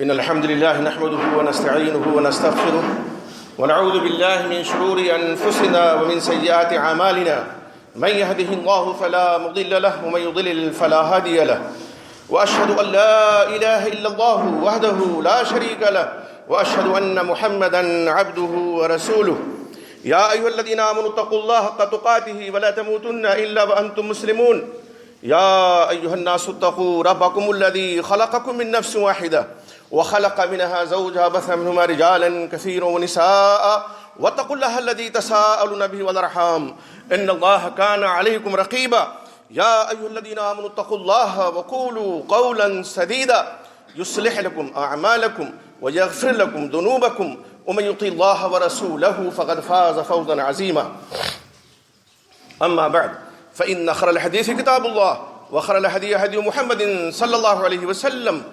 إن الحمد لله نحمده ونستعينه ونستغفره ونعوذ بالله من شرور أنفسنا ومن سيئات أعمالنا من يهده الله فلا مضل له ومن يضلل فلا هادي له وأشهد أن لا إله إلا الله وحده لا شريك له وأشهد أن محمدا عبده ورسوله يا أيها الذين آمنوا اتقوا الله حق تقاته ولا تموتن إلا وأنتم مسلمون يا أيها الناس اتقوا ربكم الذي خلقكم من نفس واحدة وخلق منها زوجها بث منهما رجالا كثيرا ونساء واتقوا الله الذي تساءلون به والأرحام إن الله كان عليكم رقيبا يا أيها الذين آمنوا اتقوا الله وقولوا قولا سديدا يصلح لكم أعمالكم ويغفر لكم ذنوبكم ومن يطع الله ورسوله فقد فاز فوزا عظيما أما بعد فإن خير الحديث كتاب الله وخير الهدي هدي محمد صلى الله عليه وسلم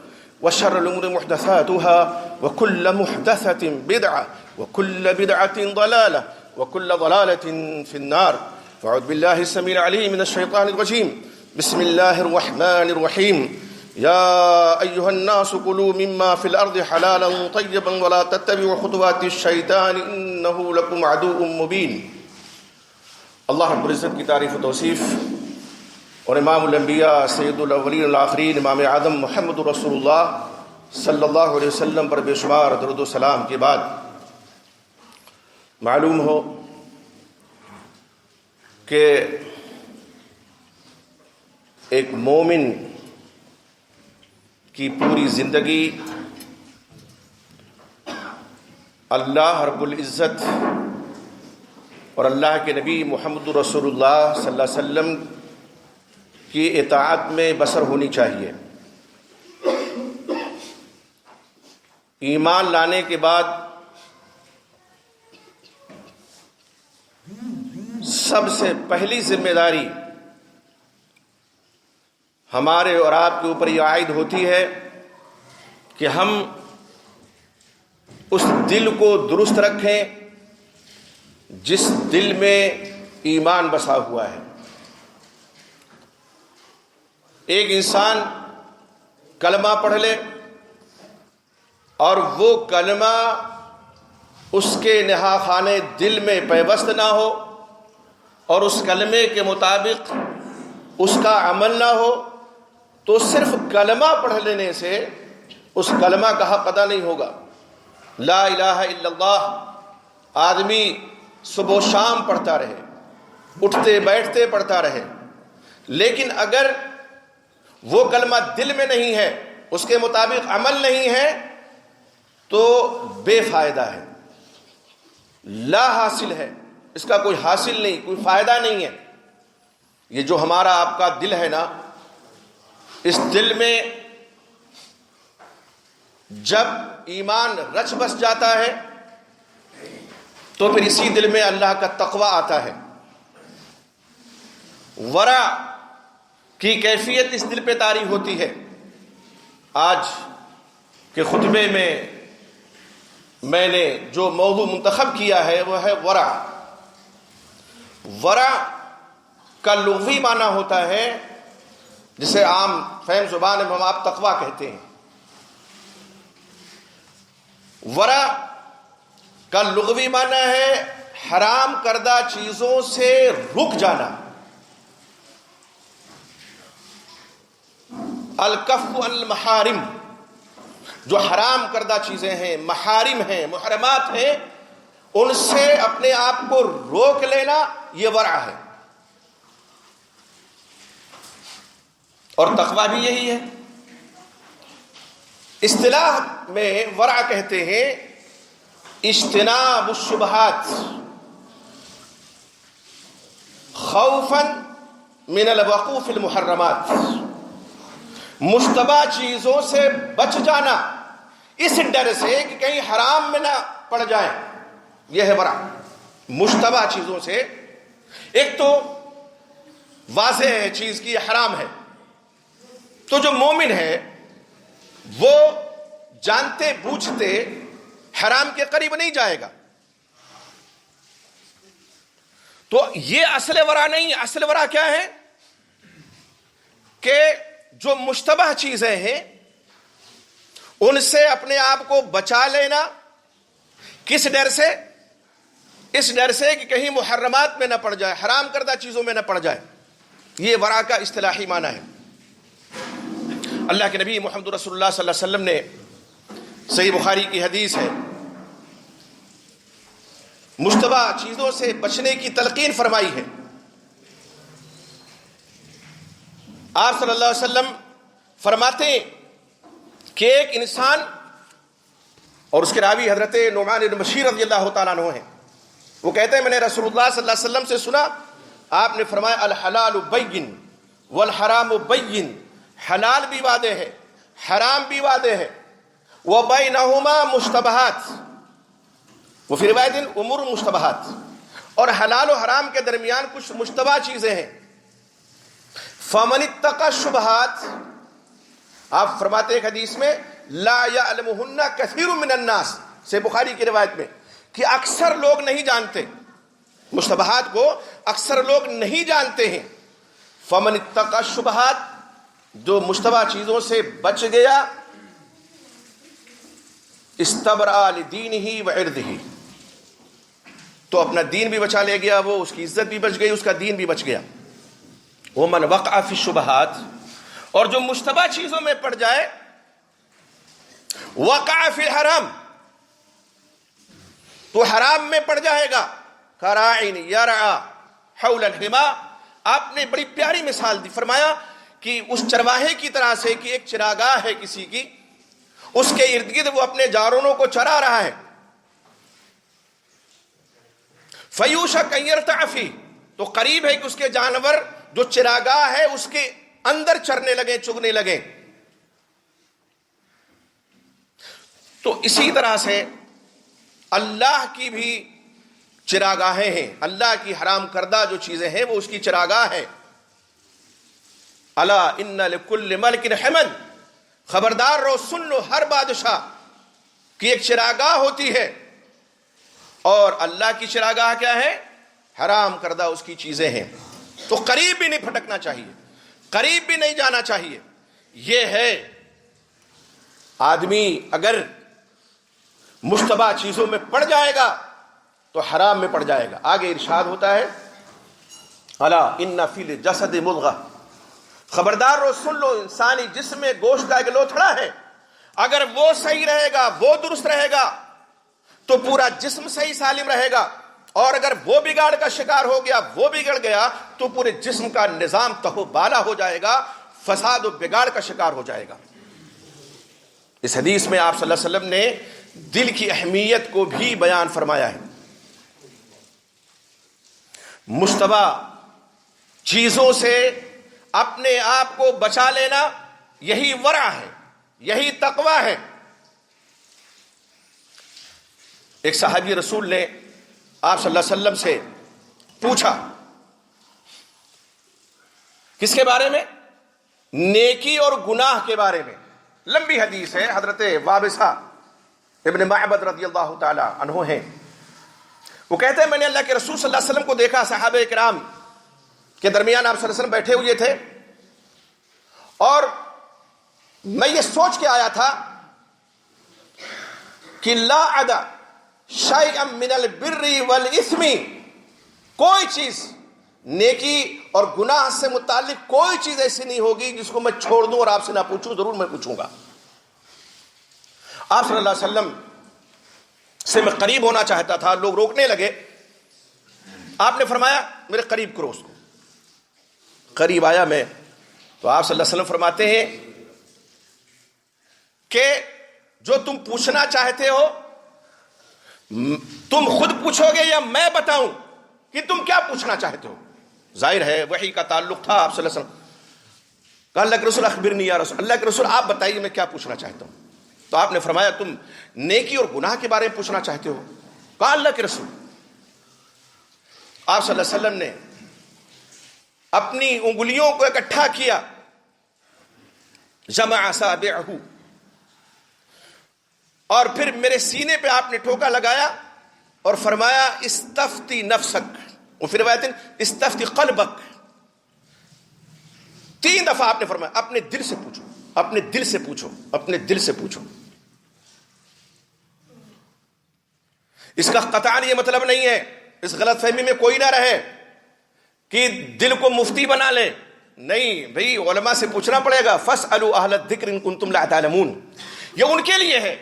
وشر الأمور محدثاتها وكل محدثة بدعة وكل بدعة ضلالة وكل ضلالة في النار فأعوذ بالله السميع العليم من الشيطان الرجيم بسم الله الرحمن الرحيم يا أيها الناس كلوا مما في الأرض حلالا طيبا ولا تتبعوا خطوات الشيطان إنه لكم عدو مبين. اللہ رب العزت کی تعریف و توصیف اور امام الانبیاء سید الاولین والآخرین امام اعظم محمد رسول اللہ صلی اللہ علیہ وسلم پر بے شمار درود و سلام کے بعد معلوم ہو کہ ایک مومن کی پوری زندگی اللہ رب العزت اور اللہ کے نبی محمد رسول اللہ صلی اللہ علیہ وسلم کی اطاعت میں بسر ہونی چاہیے. ایمان لانے کے بعد سب سے پہلی ذمہ داری ہمارے اور آپ کے اوپر یہ عائد ہوتی ہے کہ ہم اس دل کو درست رکھیں جس دل میں ایمان بسا ہوا ہے. ایک انسان کلمہ پڑھ لے اور وہ کلمہ اس کے نہا خانے دل میں پیوست نہ ہو اور اس کلمے کے مطابق اس کا عمل نہ ہو تو صرف کلمہ پڑھ لینے سے اس کلمہ کا حق ادا نہیں ہوگا. لا الہ الا اللہ آدمی صبح و شام پڑھتا رہے, اٹھتے بیٹھتے پڑھتا رہے, لیکن اگر وہ کلمہ دل میں نہیں ہے, اس کے مطابق عمل نہیں ہے, تو بے فائدہ ہے, لا حاصل ہے, اس کا کوئی حاصل نہیں, کوئی فائدہ نہیں ہے. یہ جو ہمارا آپ کا دل ہے نا, اس دل میں جب ایمان رچ بس جاتا ہے تو پھر اسی دل میں اللہ کا تقوی آتا ہے. ورع کی کیفیت اس دل پہ طاری ہوتی ہے. آج کے خطبے میں نے جو موضوع منتخب کیا ہے وہ ہے ورع. ورع کا لغوی معنی ہوتا ہے جسے عام فہم زبان میں ہم آپ تقوی کہتے ہیں. ورع کا لغوی معنی ہے حرام کردہ چیزوں سے رک جانا. الکف المحارم, جو حرام کردہ چیزیں ہیں, محارم ہیں, محرمات ہیں, ان سے اپنے آپ کو روک لینا, یہ ورع ہے. اور تقویٰ بھی یہی ہے. اصطلاح میں ورع کہتے ہیں اجتناب الشبہات خوفا من الوقوع فی المحرمات. مشتبہ چیزوں سے بچ جانا اس ڈر سے کہ کہیں حرام میں نہ پڑ جائیں, یہ ہے ورع. مشتبہ چیزوں سے, ایک تو واضح ہے چیز کی حرام ہے, تو جو مومن ہے وہ جانتے بوجھتے حرام کے قریب نہیں جائے گا. تو یہ اصل ورع نہیں. اصل ورع کیا ہے کہ جو مشتبہ چیزیں ہیں ان سے اپنے آپ کو بچا لینا. کس ڈر سے؟ اس ڈر سے کہ کہیں محرمات میں نہ پڑ جائے، حرام کردہ چیزوں میں نہ پڑ جائے. یہ ورع کا اصطلاحی معنی ہے. اللہ کے نبی محمد رسول اللہ صلی اللہ علیہ وسلم نے صحیح بخاری کی حدیث ہے، مشتبہ چیزوں سے بچنے کی تلقین فرمائی ہے. آپ صلی اللہ علیہ وسلم فرماتے ہیں کہ ایک انسان، اور اس کے راوی حضرت نعمان بن بشیر رضی اللہ تعالیٰ عنہ ہیں، وہ کہتے ہیں میں نے رسول اللہ صلی اللہ علیہ وسلم سے سنا، آپ نے فرمایا الحلال بین والحرام بین، حلال بھی واضح ہے، حرام بھی واضح ہے، وبینہما مشتبہات، وفی روایت امور مشتبہات، اور حلال و حرام کے درمیان کچھ مشتبہ چیزیں ہیں. فمن اتقى الشبہات، آپ فرماتے ہیں حدیث میں لا یعلمہن کثیر من الناس، سے بخاری کی روایت میں کہ اکثر لوگ نہیں جانتے مشتبہات کو، اکثر لوگ نہیں جانتے ہیں. فمن اتقى الشبہات، جو مشتبہ چیزوں سے بچ گیا، استبرأ لدینہ وعرضہ، تو اپنا دین بھی بچا لے گیا، وہ اس کی عزت بھی بچ گئی، اس کا دین بھی بچ گیا. ومن وقع فی الشبہات، اور جو مشتبہ چیزوں میں پڑ جائے، وقع فی الحرام، تو حرام میں پڑ جائے گا. کراعٍ یرعی حول الحما، آپ نے بڑی پیاری مثال دی، فرمایا کہ اس چرواہے کی طرح سے کہ ایک چراگاہ ہے کسی کی، اس کے ارد گرد وہ اپنے جانوروں کو چرا رہا ہے. فیوشک ان یرتع فیہ، تو قریب ہے کہ اس کے جانور جو چراگاہ ہے اس کے اندر چرنے لگیں، چگنے لگیں. تو اسی طرح سے اللہ کی بھی چراگاہیں ہیں، اللہ کی حرام کردہ جو چیزیں ہیں وہ اس کی چراگاہ ہیں. الا ان لکل ملک حمل، خبردار رہو، سن لو، ہر بادشاہ کی ایک چراگاہ ہوتی ہے، اور اللہ کی چراگاہ کیا ہے؟ حرام کردہ اس کی چیزیں ہیں. تو قریب بھی نہیں پھٹکنا چاہیے، قریب بھی نہیں جانا چاہیے. یہ ہے آدمی اگر مشتبہ چیزوں میں پڑ جائے گا تو حرام میں پڑ جائے گا. آگے ارشاد ہوتا ہے الا ان فی الجسد مضغہ، خبردار رو، سن لو، انسانی جسم میں گوشت کا ایک لوتھڑا ہے، اگر وہ صحیح رہے گا، وہ درست رہے گا تو پورا جسم صحیح سالم رہے گا، اور اگر وہ بگاڑ کا شکار ہو گیا، وہ بگڑ گیا، تو پورے جسم کا نظام تہو بالا ہو جائے گا، فساد و بگاڑ کا شکار ہو جائے گا. اس حدیث میں آپ صلی اللہ علیہ وسلم نے دل کی اہمیت کو بھی بیان فرمایا ہے. مشتبہ چیزوں سے اپنے آپ کو بچا لینا، یہی ورع ہے، یہی تقوی ہے. ایک صحابی رسول نے آپ صلی اللہ علیہ وسلم سے پوچھا، کس کے بارے میں؟ نیکی اور گناہ کے بارے میں. لمبی حدیث ہے، حضرت وابصہ ابن معبد رضی اللہ تعالی عنہ ہیں. وہ کہتے ہیں میں نے اللہ کے رسول صلی اللہ علیہ وسلم کو دیکھا، صحابہ کرام کے درمیان آپ صلی اللہ علیہ وسلم بیٹھے ہوئے تھے، اور میں یہ سوچ کے آیا تھا کہ لا ادا شیئا من البر والاثم، کوئی چیز نیکی اور گناہ سے متعلق کوئی چیز ایسی نہیں ہوگی جس کو میں چھوڑ دوں اور آپ سے نہ پوچھوں، ضرور میں پوچھوں گا. آپ صلی اللہ علیہ وسلم سے میں قریب ہونا چاہتا تھا، لوگ روکنے لگے. آپ نے فرمایا میرے قریب کرو اس کو. قریب آیا میں تو آپ صلی اللہ علیہ وسلم فرماتے ہیں کہ جو تم پوچھنا چاہتے ہو تم خود پوچھو گے یا میں بتاؤں کہ تم کیا پوچھنا چاہتے ہو؟ ظاہر ہے وحی کا تعلق تھا. آپ صلی اللہ علیہ وسلم کہا اللہ کے رسول اخبرنی یا رسول، اللہ کے رسول آپ بتائیے میں کیا پوچھنا چاہتا ہوں. تو آپ نے فرمایا تم نیکی اور گناہ کے بارے میں پوچھنا چاہتے ہو؟ کہا اللہ کے رسول. آپ صلی اللہ علیہ وسلم نے اپنی انگلیوں کو اکٹھا کیا، جمع اصابعہ، اور پھر میرے سینے پہ آپ نے ٹھوکا لگایا اور فرمایا استفتی نفسک، وفی روایت استفتی قلبک. 3 دفعہ آپ نے فرمایا اپنے دل سے پوچھو، اپنے دل سے پوچھو، اپنے دل سے پوچھو. اس کا قطعاً یہ مطلب نہیں ہے، اس غلط فہمی میں کوئی نہ رہے کہ دل کو مفتی بنا لے، نہیں بھئی، علماء سے پوچھنا پڑے گا، فاسألوا اہل الذکر ان کنتم لا تعلمون۔ یہ ان کے لیے ہے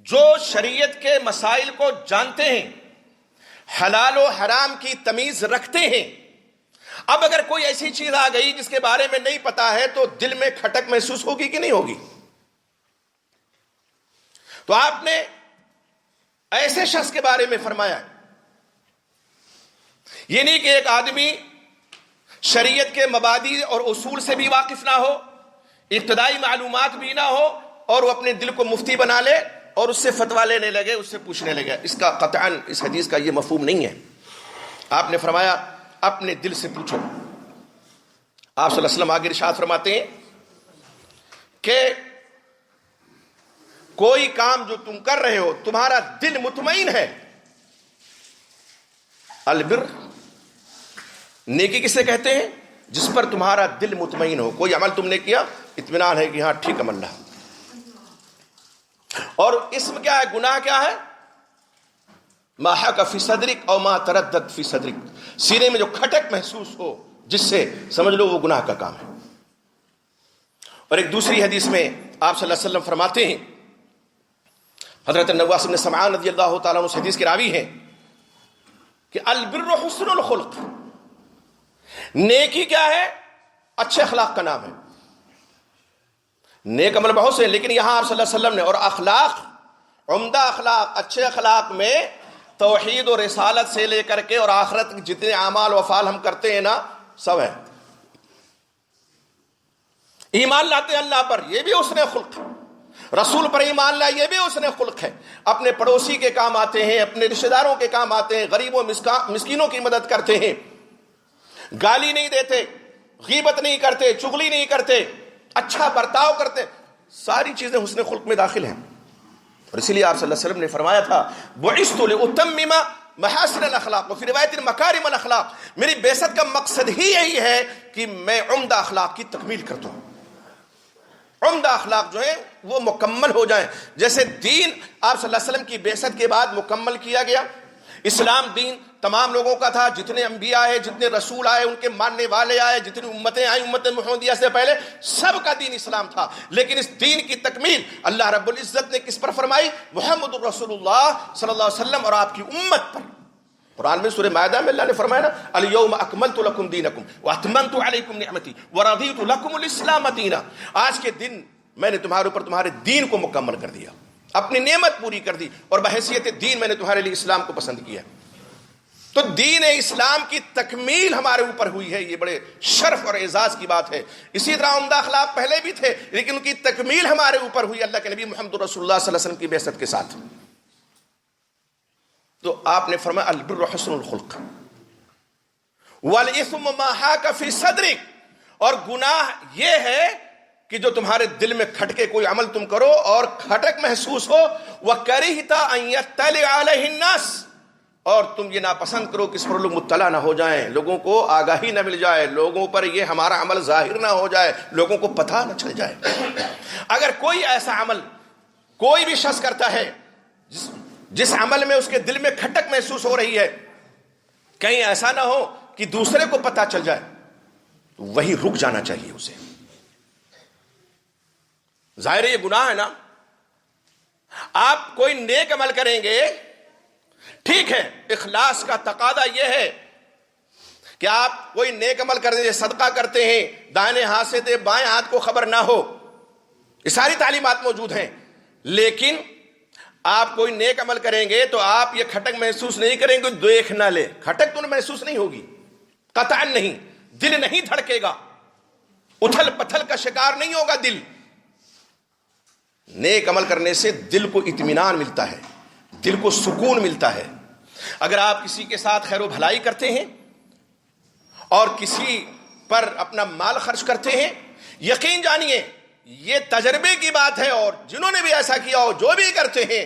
جو شریعت کے مسائل کو جانتے ہیں، حلال و حرام کی تمیز رکھتے ہیں۔ اب اگر کوئی ایسی چیز آ گئی جس کے بارے میں نہیں پتا ہے تو دل میں کھٹک محسوس ہوگی کہ نہیں ہوگی؟ تو آپ نے ایسے شخص کے بارے میں فرمایا، یہ نہیں کہ ایک آدمی شریعت کے مبادی اور اصول سے بھی واقف نہ ہو، ابتدائی معلومات بھی نہ ہو، اور وہ اپنے دل کو مفتی بنا لے اور اس سے فتویٰ لینے لگے، اس سے پوچھنے لگے۔ اس کا قطعاً اس حدیث کا یہ مفہوم نہیں ہے۔ آپ نے فرمایا اپنے دل سے پوچھو۔ آپ صلی اللہ علیہ وسلم آگے ارشاد فرماتے ہیں کہ کوئی کام جو تم کر رہے ہو تمہارا دل مطمئن ہے۔ البر، نیکی کسے کہتے ہیں؟ جس پر تمہارا دل مطمئن ہو، کوئی عمل تم نے کیا، اطمینان ہے کہ ہاں ٹھیک عمل رہا۔ اور اسم کیا ہے؟ گناہ کیا ہے؟ ما حق فی صدرک او ما تردد فی صدرک، سینے میں جو کھٹک محسوس ہو جس سے سمجھ لو وہ گناہ کا کام ہے۔ اور ایک دوسری حدیث میں آپ صلی اللہ علیہ وسلم فرماتے ہیں، حضرت نواس بن سمعان رضی اللہ تعالیٰ عنہ اس حدیث کے راوی ہیں، کہ البر حسن الخلق، نیکی کیا ہے؟ اچھے اخلاق کا نام ہے۔ نیک عمل بہت سے ہیں، لیکن یہاں آپ صلی اللہ علیہ وسلم نے، اور اخلاق، عمدہ اخلاق، اچھے اخلاق میں توحید و رسالت سے لے کر کے اور آخرت کے جتنے اعمال و افعال ہم کرتے ہیں نا، سب ہے۔ ایمان لاتے ہیں اللہ پر، یہ بھی اس نے خلق ہے۔ رسول پر ایمان لائے، یہ بھی اس نے خلق ہے۔ اپنے پڑوسی کے کام آتے ہیں، اپنے رشتہ داروں کے کام آتے ہیں، غریبوں مسکینوں کی مدد کرتے ہیں، گالی نہیں دیتے، غیبت نہیں کرتے، چغلی نہیں کرتے، اچھا برتاؤ کرتے، ساری چیزیں حسن خلق میں داخل ہیں۔ اور اسی لیے آپ صلی اللہ علیہ وسلم نے فرمایا تھا، بعثت لأتمم محاسن الاخلاق، وفی روایت مکارم الاخلاق، میری بعثت کا مقصد ہی یہی ہے کہ میں عمدہ اخلاق کی تکمیل کر دوں، عمدہ اخلاق جو ہیں وہ مکمل ہو جائیں۔ جیسے دین آپ صلی اللہ علیہ وسلم کی بعثت کے بعد مکمل کیا گیا، اسلام دین تمام لوگوں کا تھا، جتنے انبیاء آئے، جتنے رسول آئے، ان کے ماننے والے آئے، جتنی امتیں آئیں، امت محمدیہ سے پہلے سب کا دین اسلام تھا۔ لیکن اس دین کی تکمیل اللہ رب العزت نے کس پر فرمائی؟ محمد رسول اللہ صلی اللہ علیہ وسلم اور آپ کی امت پر۔ قرآن میں سورہ مائدہ میں اللہ نے فرمایا نا، الیوم اکملت لکم دینکم واتممت علیکم نعمتی ورضیت لکم الاسلام دینا، آج کے دن میں نے تمہارے اوپر تمہارے دین کو مکمل کر دیا، اپنی نعمت پوری کر دی، اور بحیثیت دین میں نے تمہارے لیے اسلام کو پسند کیا۔ تو دین اسلام کی تکمیل ہمارے اوپر ہوئی ہے، یہ بڑے شرف اور اعزاز کی بات ہے۔ اسی طرح عمدہ اخلاق پہلے بھی تھے، لیکن ان کی تکمیل ہمارے اوپر ہوئی اللہ کے نبی محمد رسول اللہ صلی اللہ علیہ وسلم کی بعثت کے ساتھ۔ تو آپ نے فرمایا البر حسن الخلق، والاثم ما حاک فی صدرک، اور گناہ یہ ہے کہ جو تمہارے دل میں کھٹکے، کوئی عمل تم کرو اور کھٹک محسوس ہو، وَكَرِهْتَ أَن يَطَّلِعَ عَلَيْهِ النَّاسِ، اور تم یہ ناپسند کرو کہ اس پر لوگ مطلع نہ ہو جائیں، لوگوں کو آگاہی نہ مل جائے، لوگوں پر یہ ہمارا عمل ظاہر نہ ہو جائے، لوگوں کو پتہ نہ چل جائے۔ اگر کوئی ایسا عمل کوئی بھی شخص کرتا ہے جس عمل میں اس کے دل میں کھٹک محسوس ہو رہی ہے، کہیں ایسا نہ ہو کہ دوسرے کو پتہ چل جائے، تو وہی رک جانا چاہیے اسے۔ ظاہر ہے یہ گناہ ہے نا۔ آپ کوئی نیک عمل کریں گے، ٹھیک ہے، اخلاص کا تقاضا یہ ہے کہ آپ کوئی نیک عمل کریں، جیسے صدقہ کرتے ہیں، دائیں ہاتھ سے دے بائیں ہاتھ کو خبر نہ ہو، یہ ساری تعلیمات موجود ہیں۔ لیکن آپ کوئی نیک عمل کریں گے تو آپ یہ کھٹک محسوس نہیں کریں گے، دیکھ نہ لے، کھٹک تو محسوس نہیں ہوگی، قطعاً نہیں، دل نہیں دھڑکے گا، اتھل پتھل کا شکار نہیں ہوگا دل۔ نیک عمل کرنے سے دل کو اطمینان ملتا ہے، دل کو سکون ملتا ہے۔ اگر آپ کسی کے ساتھ خیر و بھلائی کرتے ہیں اور کسی پر اپنا مال خرچ کرتے ہیں، یقین جانیے یہ تجربے کی بات ہے، اور جنہوں نے بھی ایسا کیا ہو، جو بھی کرتے ہیں،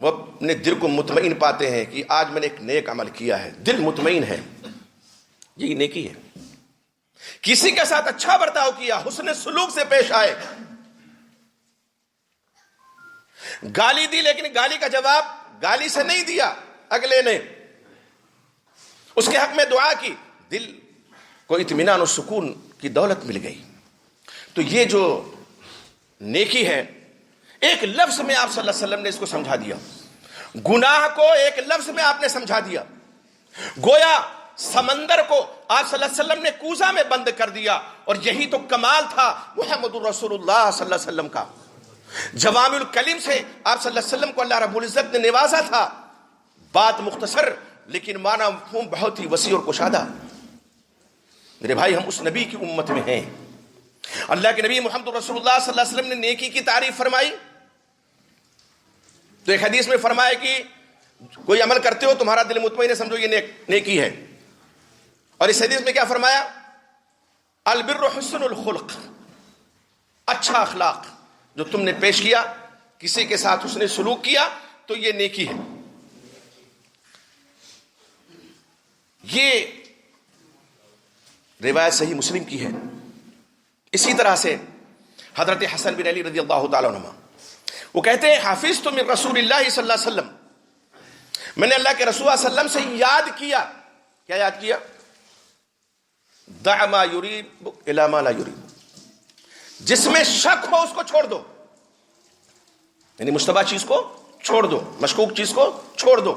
وہ اپنے دل کو مطمئن پاتے ہیں کہ آج میں نے ایک نیک عمل کیا ہے، دل مطمئن ہے، یہی نیکی ہے۔ کسی کے ساتھ اچھا برتاؤ کیا، حسن سلوک سے پیش آئے، گالی دی لیکن گالی کا جواب گالی سے نہیں دیا، اگلے نے اس کے حق میں دعا کی، دل کو اطمینان و سکون کی دولت مل گئی۔ تو یہ جو نیکی ہے، ایک لفظ میں آپ صلی اللہ علیہ وسلم نے اس کو سمجھا دیا، گناہ کو ایک لفظ میں آپ نے سمجھا دیا۔ گویا سمندر کو آپ صلی اللہ علیہ وسلم نے کوزہ میں بند کر دیا، اور یہی تو کمال تھا محمد الرسول اللہ صلی اللہ علیہ وسلم کا۔ جوامع الکلم سے آپ صلی اللہ علیہ وسلم کو اللہ رب العزت نے نوازا تھا، بات مختصر لیکن معنی مفہوم بہت ہی وسیع اور کشادہ۔ میرے بھائی، ہم اس نبی کی امت میں ہیں۔ اللہ کے نبی محمد رسول اللہ صلی اللہ علیہ وسلم نے نیکی کی تعریف فرمائی تو ایک حدیث میں فرمایا کہ کوئی عمل کرتے ہو تمہارا دل مطمئن ہے، سمجھو یہ نیکی ہے۔ اور اس حدیث میں کیا فرمایا؟ البر حسن الخلق، اچھا اخلاق جو تم نے پیش کیا، کسی کے ساتھ اس نے سلوک کیا تو یہ نیکی ہے۔ یہ روایت صحیح مسلم کی ہے۔ اسی طرح سے حضرت حسن بن علی رضی اللہ تعالیٰ عنہ وہ کہتے ہیں حافظ تو من رسول اللہ صلی اللہ علیہ وسلم، میں نے اللہ کے رسول صلی اللہ علیہ وسلم سے یاد کیا، کیا یاد کیا؟ دع ما یریب الی ما لا یریب، جس میں شک ہو اس کو چھوڑ دو، یعنی مشتبہ چیز کو چھوڑ دو، مشکوک چیز کو چھوڑ دو،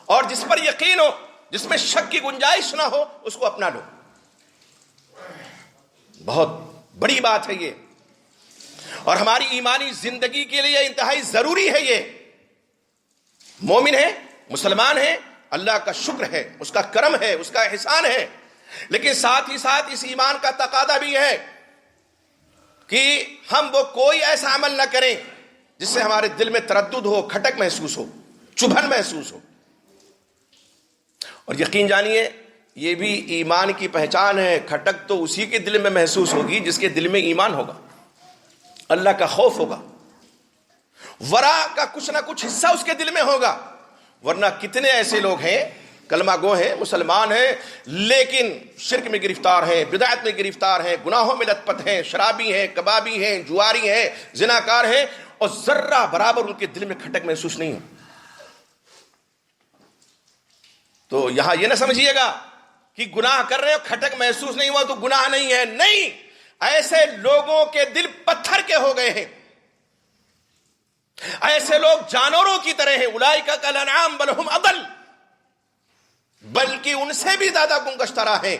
اور جس پر یقین ہو، جس میں شک کی گنجائش نہ ہو، اس کو اپنا لو۔ بہت بڑی بات ہے یہ، اور ہماری ایمانی زندگی کے لیے انتہائی ضروری ہے۔ یہ مومن ہے، مسلمان ہے، اللہ کا شکر ہے، اس کا کرم ہے، اس کا احسان ہے، لیکن ساتھ ہی ساتھ اس ایمان کا تقاضا بھی ہے کہ ہم وہ کوئی ایسا عمل نہ کریں جس سے ہمارے دل میں تردد ہو، کھٹک محسوس ہو، چبھن محسوس ہو۔ اور یقین جانیے یہ بھی ایمان کی پہچان ہے، کھٹک تو اسی کے دل میں محسوس ہوگی جس کے دل میں ایمان ہوگا، اللہ کا خوف ہوگا، ورا کا کچھ نہ کچھ حصہ اس کے دل میں ہوگا۔ ورنہ کتنے ایسے لوگ ہیں کلمہ گو ہیں، مسلمان ہیں، لیکن شرک میں گرفتار ہیں، بدعت میں گرفتار ہیں، گناہوں میں لت پت ہیں، شرابی ہیں، کبابی ہیں، جواری ہیں، زناکار ہیں، اور ذرہ برابر ان کے دل میں کھٹک محسوس نہیں ہو۔ تو یہاں یہ نہ سمجھیے گا کہ گناہ کر رہے ہو کھٹک محسوس نہیں ہوا تو گناہ نہیں ہے، نہیں، ایسے لوگوں کے دل پتھر کے ہو گئے ہیں، ایسے لوگ جانوروں کی طرح ہیں، اولئک کالانعام بل ہم اضل، بلکہ ان سے بھی زیادہ گمگشتہ ہیں۔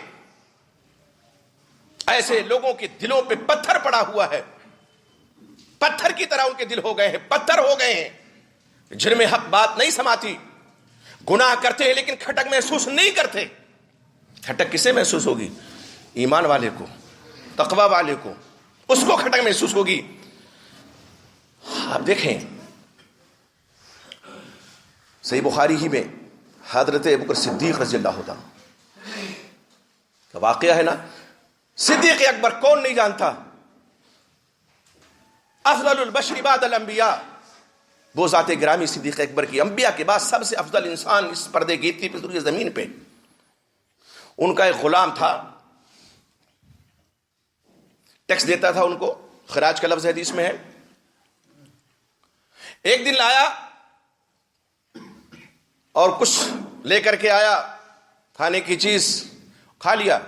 ایسے لوگوں کے دلوں پہ پتھر پڑا ہوا ہے، پتھر کی طرح ان کے دل ہو گئے ہیں، پتھر ہو گئے ہیں، جن میں حق بات نہیں سماتی، گناہ کرتے ہیں لیکن کھٹک محسوس نہیں کرتے۔ کھٹک کسے محسوس ہوگی؟ ایمان والے کو، تقوی والے کو، اس کو کھٹک محسوس ہوگی۔ آپ دیکھیں صحیح بخاری ہی میں حضرت ابوبکر صدیق رضی اللہ عنہ کا واقعہ ہے نا، صدیق اکبر کون نہیں جانتا، افضل البشر بعد الانبیاء، وہ ذات گرامی صدیق اکبر کی انبیاء کے بعد سب سے افضل انسان اس پردے گیتی پہ ضروری زمین پہ۔ ان کا ایک غلام تھا، ٹیکس دیتا تھا ان کو، خراج کا لفظ حدیث میں ہے۔ ایک دن لایا اور کچھ لے کر کے آیا، کھانے کی چیز کھا لیا۔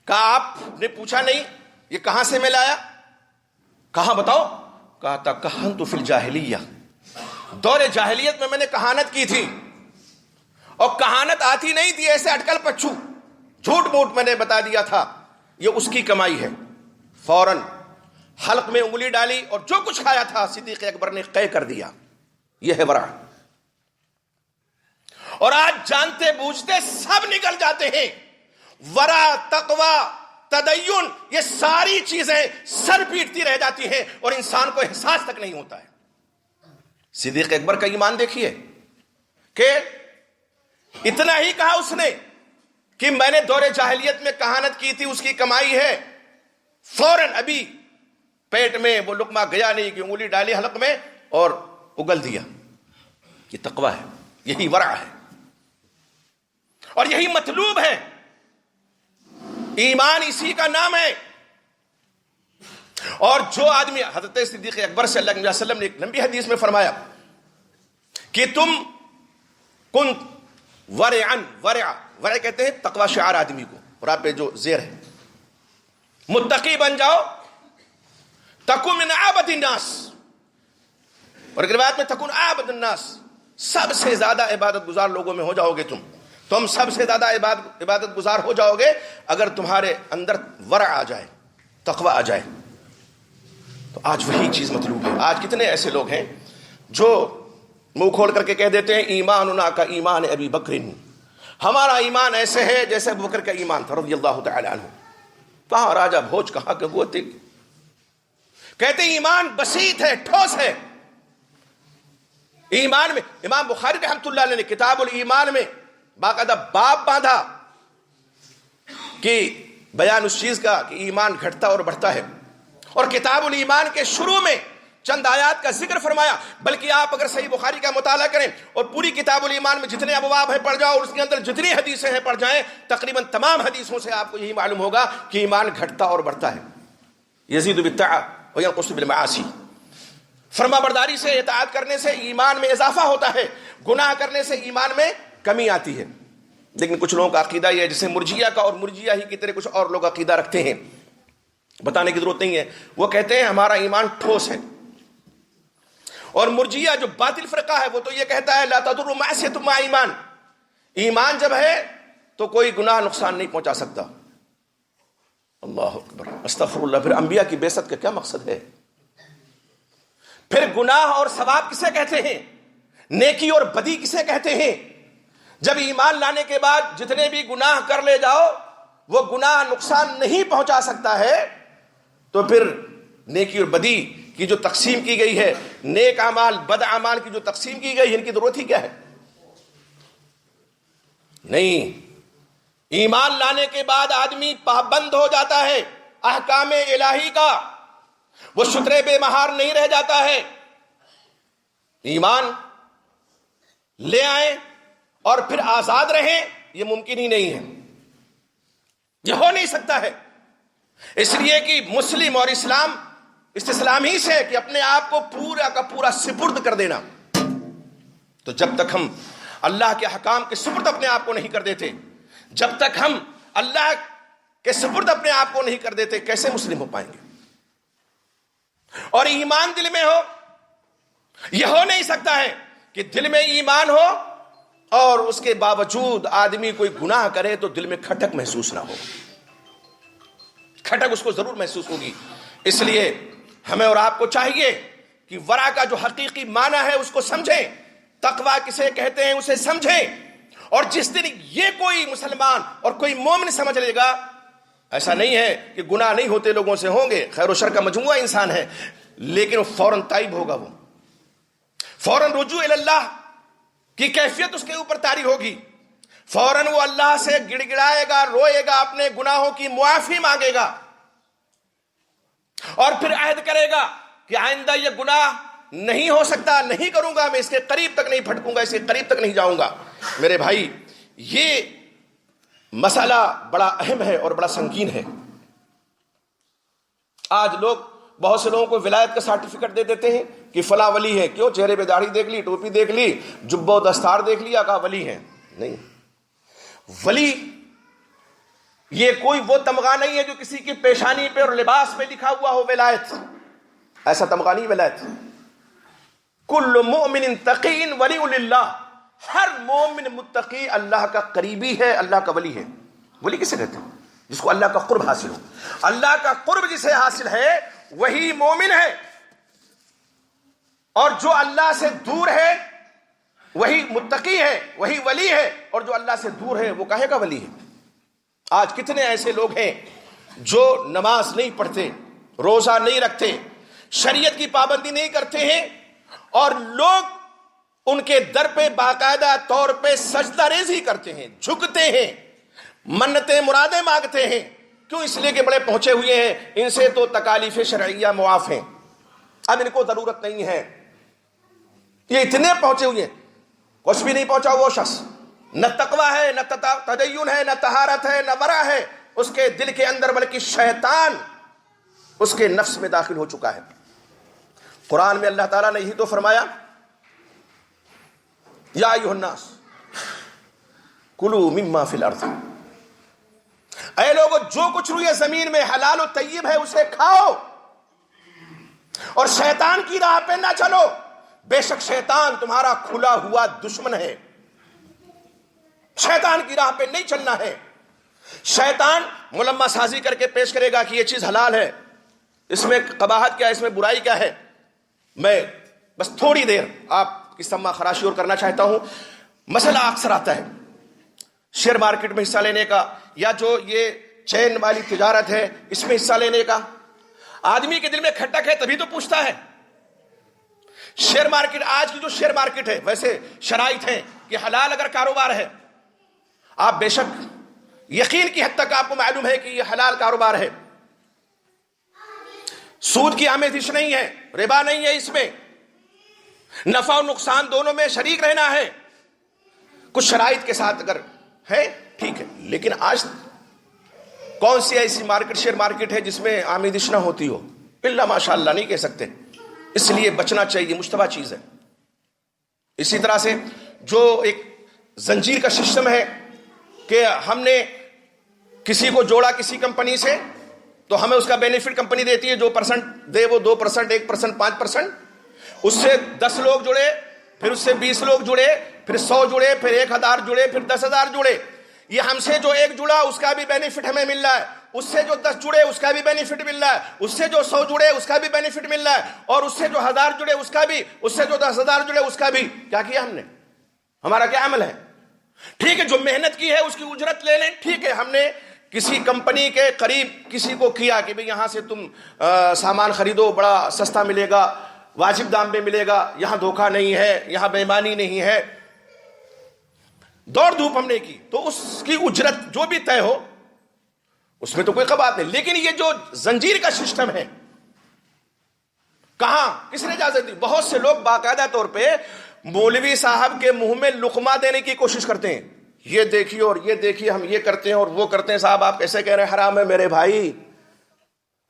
کہا آپ نے پوچھا نہیں یہ کہاں سے میں لایا؟ کہاں بتاؤ؟ کہا تھا کہنت فی الجاہلیہ، دور جاہلیت میں نے کہانت کی تھی، اور کہانت آتی نہیں تھی، ایسے اٹکل پچھو جھوٹ موٹ میں نے بتا دیا تھا، یہ اس کی کمائی ہے۔ فوراً حلق میں انگلی ڈالی اور جو کچھ کھایا تھا صدیق اکبر نے قے کر دیا۔ یہ ہے ورع۔ اور آج جانتے بوجھتے سب نکل جاتے ہیں، ورع، تقوی، تدین، یہ ساری چیزیں سر پیٹتی رہ جاتی ہیں اور انسان کو احساس تک نہیں ہوتا ہے۔ صدیق اکبر کا ایمان دیکھیے کہ اتنا ہی کہا اس نے کہ میں نے دور جاہلیت میں کہانت کی تھی، اس کی کمائی ہے، فوراً ابھی پیٹ میں وہ لقمہ گیا نہیں کہ انگلی ڈالی حلق میں اور اگل دیا۔ یہ تقوی ہے، یہی ورع ہے، اور یہی مطلوب ہے۔ ایمان اسی کا نام ہے۔ اور جو آدمی، حضرت صدیق اکبر سے اللہ علیہ وسلم نے ایک لمبی حدیث میں فرمایا کہ تم کن ورع کہتے ہیں تقوی شعار آدمی کو، اور آپ پہ جو زیر ہے، متقی بن جاؤ، تکن من عابد الناس، اور ایک روایت میں تکن عابد الناس، سب سے زیادہ عبادت گزار لوگوں میں ہو جاؤ گے تم سب سے زیادہ عبادت گزار ہو جاؤ گے اگر تمہارے اندر ورع آ جائے، تقوی آ جائے۔ تو آج وہی چیز مطلوب ہے۔ آج کتنے ایسے لوگ ہیں جو منہ کھول کر کے کہہ دیتے ہیں ایماننا کا ایمان ابی بکر، ہمارا ایمان ایسے ہے جیسے ابو بکر کا ایمان تھا رضی اللہ تعالی عنہ۔ کہاں راجہ بھوج کہاں کے گوتے، کہتے ہیں ایمان بسیط ہے، ٹھوس ہے۔ ایمان میں امام بخاری رحمۃ اللہ علیہ نے کتاب الایمان میں باقاعدہ باب باندھا کہ بیان اس چیز کا کہ ایمان گھٹتا اور بڑھتا ہے، اور کتاب الایمان کے شروع میں چند آیات کا ذکر فرمایا۔ بلکہ آپ اگر صحیح بخاری کا مطالعہ کریں اور پوری کتاب الایمان میں جتنے ابواب ہیں پڑھ جاؤ اور اس کے اندر جتنی حدیثیں ہیں پڑھ جائیں، تقریباً تمام حدیثوں سے آپ کو یہی معلوم ہوگا کہ ایمان گھٹتا اور بڑھتا ہے، یزید بالطاعہ وینقص بالمعاصی۔ فرما برداری سے، اطاعت کرنے سے ایمان میں اضافہ ہوتا ہے، گناہ کرنے سے ایمان میں کمی آتی ہے۔ لیکن کچھ لوگوں کا عقیدہ یہ ہے، جسے مرجیہ کا، اور مرجیہ ہی کی طرح کچھ اور لوگ عقیدہ رکھتے ہیں، بتانے کی ضرورت نہیں ہے، وہ کہتے ہیں ہمارا ایمان ٹھوس ہے۔ اور مرجیہ جو باطل فرقہ ہے وہ تو یہ کہتا ہے لا تضر معصیۃ مع ایمان، ایمان جب ہے تو کوئی گناہ نقصان نہیں پہنچا سکتا۔ اللہ اکبر، استغفر اللہ۔ پھر انبیاء کی بعثت کا کیا مقصد ہے؟ پھر گناہ اور ثواب کسے کہتے ہیں؟ نیکی اور بدی کسے کہتے ہیں؟ جب ایمان لانے کے بعد جتنے بھی گناہ کر لے جاؤ وہ گناہ نقصان نہیں پہنچا سکتا ہے، تو پھر نیکی اور بدی کی جو تقسیم کی گئی ہے، نیک اعمال بد اعمال کی جو تقسیم کی گئی ہے، ان کی ضرورت ہی کیا ہے؟ نہیں، ایمان لانے کے بعد آدمی پابند ہو جاتا ہے احکام الہی کا، وہ شترے بے مہار نہیں رہ جاتا ہے۔ ایمان لے آئیں اور پھر آزاد رہیں، یہ ممکن ہی نہیں ہے، یہ ہو نہیں سکتا ہے۔ اس لیے کہ مسلم اور اسلام استسلام ہی سے کہ اپنے آپ کو پورا کا پورا سپرد کر دینا۔ تو جب تک ہم اللہ کے حکام کے سپرد اپنے آپ کو نہیں کر دیتے، جب تک ہم اللہ کے سپرد اپنے آپ کو نہیں کر دیتے، کیسے مسلم ہو پائیں گے؟ اور ایمان دل میں ہو، یہ ہو نہیں سکتا ہے کہ دل میں ایمان ہو اور اس کے باوجود آدمی کوئی گناہ کرے تو دل میں کھٹک محسوس نہ ہو۔ کھٹک اس کو ضرور محسوس ہوگی۔ اس لیے ہمیں اور آپ کو چاہیے کہ ورع کا جو حقیقی معنی ہے اس کو سمجھیں، تقوی کسے کہتے ہیں اسے سمجھیں، اور جس دن یہ کوئی مسلمان اور کوئی مومن سمجھ لے گا، ایسا نہیں ہے کہ گناہ نہیں ہوتے لوگوں سے، ہوں گے، خیر و شر کا مجموعہ انسان ہے، لیکن وہ فوراً تائب ہوگا، وہ فوراً رجوع اللہ کی کیفیت اس کے اوپر طاری ہوگی، فوراً وہ اللہ سے گڑ گڑائے گا، روئے گا، اپنے گناہوں کی معافی مانگے گا، اور پھر عہد کرے گا کہ آئندہ یہ گناہ نہیں ہو سکتا، نہیں کروں گا، میں اس کے قریب تک نہیں پھٹکوں گا، اس کے قریب تک نہیں جاؤں گا۔ میرے بھائی، یہ مسئلہ بڑا اہم ہے اور بڑا سنگین ہے۔ آج لوگ، بہت سے لوگوں کو ولایت کا سرٹیفکیٹ دے دیتے ہیں کہ فلاں ولی ہے، کیوں؟ چہرے پہ داڑھی دیکھ لی، ٹوپی دیکھ لی، جبہ و دستار دیکھ لیا، کہا ولی ہے۔ نہیں، ولی یہ کوئی وہ تمغہ نہیں ہے جو کسی کی پیشانی پہ اور لباس پہ لکھا ہوا ہو ولایت، ایسا تمغہ نہیں ولایت۔ کل مؤمن تقی ولی اللہ، ہر مومن متقی اللہ کا قریبی ہے، اللہ کا ولی ہے۔ ولی کسے کہتے ہیں؟ جس کو اللہ کا قرب حاصل ہو۔ اللہ کا قرب جسے حاصل ہے وہی مومن ہے، اور جو اللہ سے دور ہے وہی متقی ہے، وہی ولی ہے، اور جو اللہ سے دور ہے وہ کہے گا ولی ہے۔ آج کتنے ایسے لوگ ہیں جو نماز نہیں پڑھتے، روزہ نہیں رکھتے، شریعت کی پابندی نہیں کرتے ہیں، اور لوگ ان کے در پہ باقاعدہ طور پہ سجدہ ریزی کرتے ہیں، جھکتے ہیں، منتیں مرادیں مانگتے ہیں۔ کیوں؟ اس لیے کہ بڑے پہنچے ہوئے ہیں، ان سے تو تکالیف شرعیہ معاف ہیں، اب ان کو ضرورت نہیں ہے۔ یہ اتنے پہنچے ہوئے ہیں، کچھ بھی نہیں پہنچا وہ شخص، نہ تقویٰ ہے، نہ تدین ہے، نہ طہارت ہے، نہ ورع ہے اس کے دل کے اندر، بلکہ شیطان اس کے نفس میں داخل ہو چکا ہے۔ قرآن میں اللہ تعالیٰ نے یہی تو فرمایا یا ایھا الناس کلوا مما فی الارض، اے لوگو جو کچھ روئے زمین میں حلال و طیب ہے اسے کھاؤ، اور شیطان کی راہ پہ نہ چلو، بے شک شیطان تمہارا کھلا ہوا دشمن ہے۔ شیطان کی راہ پہ نہیں چلنا ہے۔ شیطان ملمہ سازی کر کے پیش کرے گا کہ یہ چیز حلال ہے، اس میں قباحت کیا ہے، اس میں برائی کیا ہے۔ میں بس تھوڑی دیر آپ کی سمع خراشی اور کرنا چاہتا ہوں۔ مسئلہ اکثر آتا ہے شیئر مارکیٹ میں حصہ لینے کا، یا جو یہ چین والی تجارت ہے اس میں حصہ لینے کا۔ آدمی کے دل میں کھٹک ہے تبھی تو پوچھتا ہے۔ شیئر مارکیٹ، آج کی جو شیئر مارکیٹ ہے، ویسے شرائط ہیں کہ حلال اگر کاروبار ہے، آپ بے شک یقین کی حد تک آپ کو معلوم ہے کہ یہ حلال کاروبار ہے، سود کی آمیزش نہیں ہے، ربا نہیں ہے، اس میں نفع و نقصان دونوں میں شریک رہنا ہے، کچھ شرائط کے ساتھ اگر ہے ٹھیک ہے۔ لیکن آج کون سی ایسی مارکیٹ، شیئر مارکیٹ ہے جس میں آمیزش نہ ہوتی ہو؟ الا ماشاء اللہ نہیں کہہ سکتے، اس لیے بچنا چاہیے، مشتبہ چیز ہے۔ اسی طرح سے جو ایک زنجیر کا سسٹم ہے کہ ہم نے کسی کو جوڑا کسی کمپنی سے تو ہمیں اس کا بینیفٹ کمپنی دیتی ہے، جو پرسنٹ دے وہ 2%، 1%، 5%، اس سے 10 لوگ جڑے، پھر اس سے 20 لوگ جڑے، پھر 100 جڑے، پھر 1000 جڑے، پھر 10,000 جڑے۔ یہ ہم سے جو ایک جڑا اس کا بھی بینیفٹ ہمیں مل رہا ہے، اس سے جو 10 جڑے اس کا بھی بینیفٹ مل رہا ہے، اس سے جو 100 جڑے اس کا بھی بینیفٹ مل رہا ہے، اور اس سے جو 1000 جڑے اس کا بھی، اس سے جو 10,000 جڑے اس کا بھی۔ کیا کیا ہم نے؟ ہمارا کیا عمل ہے؟ ٹھیک ہے جو محنت کی ہے اس کی اجرت لے لیں، ٹھیک ہے ہم نے کسی کمپنی کے قریب کسی کو کیا کہ بھئی یہاں سے تم سامان خریدو، بڑا سستا ملے گا، واجب دام پہ ملے گا، یہاں دھوکہ نہیں ہے، یہاں بے ایمانی نہیں ہے، دوڑ دھوپ ہم نے کی، تو اس کی اجرت جو بھی طے ہو اس میں تو کوئی قباحت نہیں۔ لیکن یہ جو زنجیر کا سسٹم ہے، کہاں کس نے اجازت دی؟ بہت سے لوگ باقاعدہ طور پہ مولوی صاحب کے منہ میں لقمہ دینے کی کوشش کرتے ہیں، یہ دیکھیے اور یہ دیکھیے ہم یہ کرتے ہیں اور وہ کرتے ہیں، صاحب آپ کیسے کہہ رہے ہیں حرام ہے؟ میرے بھائی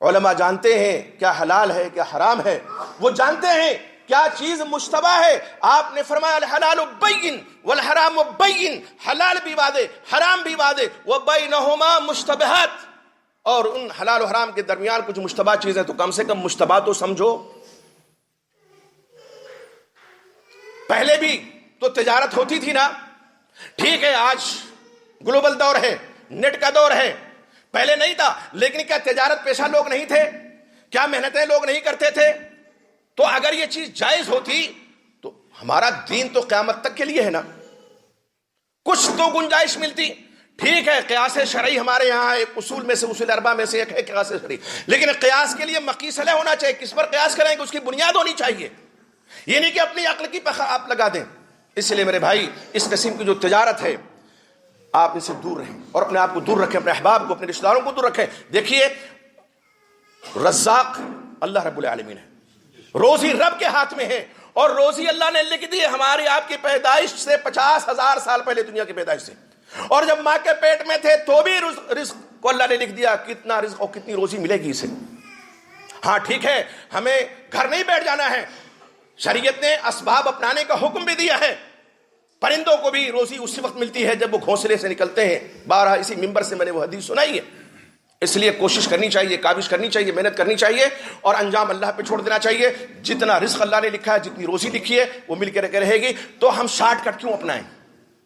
علماء جانتے ہیں کیا حلال ہے کیا حرام ہے، وہ جانتے ہیں کیا چیز مشتبہ ہے۔ آپ نے فرمایا الحلال بین والحرام بین، حلال بھی واضح حرام بھی واضح، وبینہما مشتبہات، اور ان حلال و حرام کے درمیان کچھ مشتبہ چیزیں، تو کم سے کم مشتبہ تو سمجھو۔ پہلے بھی تو تجارت ہوتی تھی نا، ٹھیک ہے آج گلوبل دور ہے، نیٹ کا دور ہے، پہلے نہیں تھا، لیکن کیا تجارت پیشہ لوگ نہیں تھے؟ کیا محنتیں لوگ نہیں کرتے تھے؟ تو اگر یہ چیز جائز ہوتی تو ہمارا دین تو قیامت تک کے لیے ہے نا، کچھ تو گنجائش ملتی۔ ٹھیک ہے قیاس شرعی ہمارے یہاں ایک اصول میں سے، اصول اربعہ میں سے ایک ہے قیاس شرعی، لیکن قیاس کے لیے مقیس علیہ ہونا چاہیے، کس پر قیاس کریں گے اس کی بنیاد ہونی چاہیے، یہ نہیں کہ اپنی عقل کی پخ آپ لگا دیں۔ اس لیے میرے بھائی اس قسم کی جو تجارت ہے آپ ان سے دور رہیں، اور اپنے آپ کو دور رکھیں، اپنے احباب کو، اپنے رشتہ داروں کو دور رکھیں۔ دیکھیے رزاق اللہ رب العالمین ہے، روزی رب کے ہاتھ میں ہے، اور روزی اللہ نے لکھ دی ہے ہماری آپ کی پیدائش سے 50,000 سال پہلے، دنیا کی پیدائش سے، اور جب ماں کے پیٹ میں تھے تو بھی رزق کو اللہ نے لکھ دیا، کتنا رزق اور کتنی روزی ملے گی اسے۔ ہاں ٹھیک ہے ہمیں گھر نہیں بیٹھ جانا ہے، شریعت نے اسباب اپنانے کا حکم بھی دیا ہے، پرندوں کو بھی روزی اسی وقت ملتی ہے جب وہ گھونسلے سے نکلتے ہیں، بارہ اسی ممبر سے میں نے وہ حدیث سنائی ہے۔ اس لیے کوشش کرنی چاہیے، کاوش کرنی چاہیے، محنت کرنی چاہیے، اور انجام اللہ پہ چھوڑ دینا چاہیے۔ جتنا رزق اللہ نے لکھا ہے، جتنی روزی لکھی ہے وہ مل کے رہے گی۔ تو ہم شارٹ کٹ کیوں اپنائیں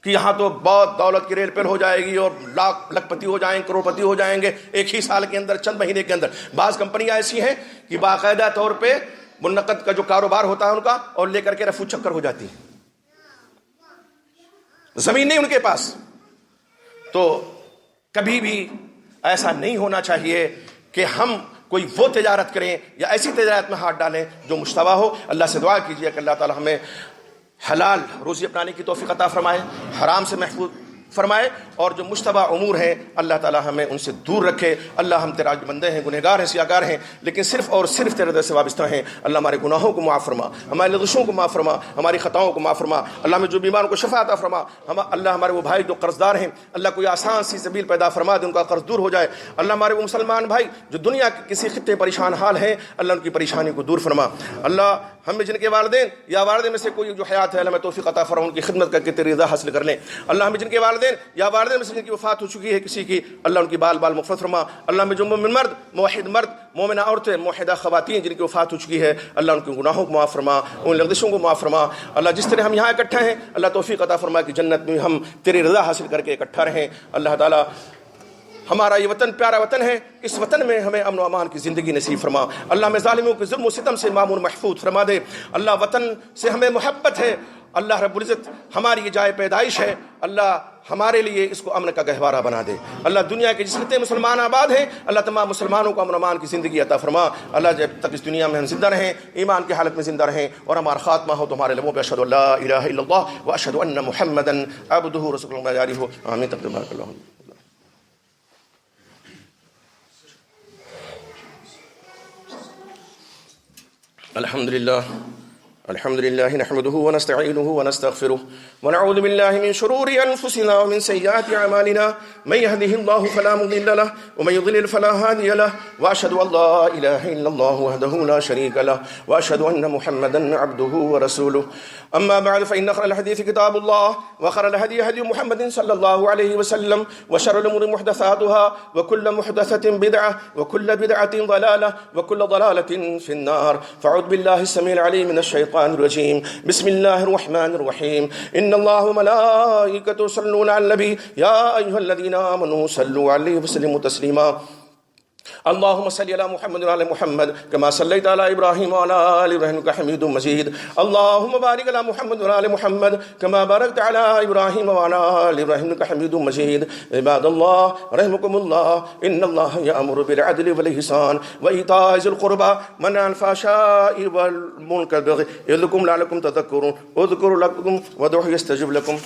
کہ یہاں تو بہت دولت کی ریل پیل ہو جائے گی اور لاکھ پتی ہو جائیں گے، کروڑ پتی ہو جائیں گے ایک ہی سال کے اندر، چند مہینے کے اندر۔ بعض کمپنیاں ایسی ہیں کہ باقاعدہ طور پہ منعقد کا جو کاروبار ہوتا ہے ان کا، اور لے کر کے رفو چکر ہو جاتی ہے، زمین نہیں ان کے پاس۔ تو کبھی بھی ایسا نہیں ہونا چاہیے کہ ہم کوئی وہ تجارت کریں یا ایسی تجارت میں ہاتھ ڈالیں جو مشتبہ ہو۔ اللہ سے دعا کیجیے کہ اللہ تعالی ہمیں حلال روزی اپنانے کی توفیق عطا فرمائے، حرام سے محفوظ فرمائے، اور جو مشتبہ امور ہیں اللہ تعالی ہمیں ان سے دور رکھے۔ اللہ ہم تیرا بندے ہیں، گنہگار ہیں، سیاہگار ہیں، لیکن صرف اور صرف تیرے در سے وابستہ ہیں۔ اللہ ہمارے گناہوں کو معاف فرما، ہمارے لغزشوں کو معاف فرما، ہماری خطاؤں کو معاف فرما۔ اللہ میں جو بیماروں کو شفا عطا فرما۔ اللہ ہمارے وہ بھائی جو قرض دار ہیں، اللہ کوئی آسان سی سبیل پیدا فرما دے، ان کا قرض دور ہو جائے۔ اللہ ہمارے وہ مسلمان بھائی جو دنیا کے کسی خطے پریشان حال ہیں، اللہ ان کی پریشانی کو دور فرما۔ اللہ ہم میں جن کے والدین یا والدین میں سے کوئی جو حیات ہے اللہ میں توفیق عطا فرما ان کی خدمت کر کے تیری رضا حاصل کر لیں. اللہ ہمیں جن کے والدین یا والدین میں سے جن کی وفات ہو چکی ہے کسی کی، اللہ ان کی بال بال مغفرت فرما. اللہ میں جو مومن مرد، موحد مرد، مومنہ عورتیں، موحدہ خواتین جن کی وفات ہو چکی ہے اللہ ان کے گناہوں کو معاف فرما، ان لغزشوں کو معاف فرما. اللہ جس طرح ہم یہاں اکٹھے ہیں اللہ توفیق عطا فرما کہ جنت میں ہم تیری رضا حاصل کر کے اکٹھا رہیں. اللہ تعالیٰ ہمارا یہ وطن پیارا وطن ہے، اس وطن میں ہمیں امن و امان کی زندگی نصیب فرما. اللہ میں ظالموں کے ظلم و ستم سے معمون محفوظ فرما دے. اللہ وطن سے ہمیں محبت ہے، اللہ رب العزت ہماری یہ جائے پیدائش ہے، اللہ ہمارے لیے اس کو امن کا گہوارہ بنا دے. اللہ دنیا کے جس خطے مسلمان آباد ہیں اللہ تمام مسلمانوں کو امن و امان کی زندگی عطا فرما. اللہ جب تک اس دنیا میں ہم زندہ رہیں، ایمان کی حالت میں زندہ رہیں اور ہمارا خاتمہ ہو تو ہمارے لبوں پہ اشہد لا الہ الا اللہ واشہد ان محمدا عبدہ رسولہ جاری ہو. آمین. تقبل اللہ. الحمد لله نحمده ونستعينه ونستغفره ونعوذ بالله من شرور أنفسنا ومن سيئات أعمالنا من يهده الله فلا مضل له ومن يضلل فلا هادي له وأشهد أن لا إله إلا الله وحده لا شريك له وأشهد أن محمدا عبده ورسوله. أما بعد فإن خير الحديث كتاب الله وخير الهدي هدي محمد صلى الله عليه وسلم وشر الأمور محدثاتها وكل محدثة بدعة وكل بدعة ضلالة وكل ضلالة في النار. فأعوذ بالله السميع العليم من الشيطان الرجيم. بسم الله الرحمن الرحيم. إن الله وملائكته يصلون على النبي يا أيها الذين آمنوا صلوا عليه وسلموا تسليما. اللهم صل على محمد وعلى محمد كما صليت على ابراهيم وعلى ال ابراهيم انك حميد مجيد. اللهم بارك على محمد وعلى محمد كما باركت على ابراهيم وعلى ال ابراهيم انك حميد مجيد. عباد الله رحمكم الله ان الله يأمر بالعدل والإحسان وإيتاء ذي القربى وينهى عن الفحشاء والمنكر والبغي يعظكم لعلكم تذكرون. اذكروا لكم وادعوه يستجب لكم.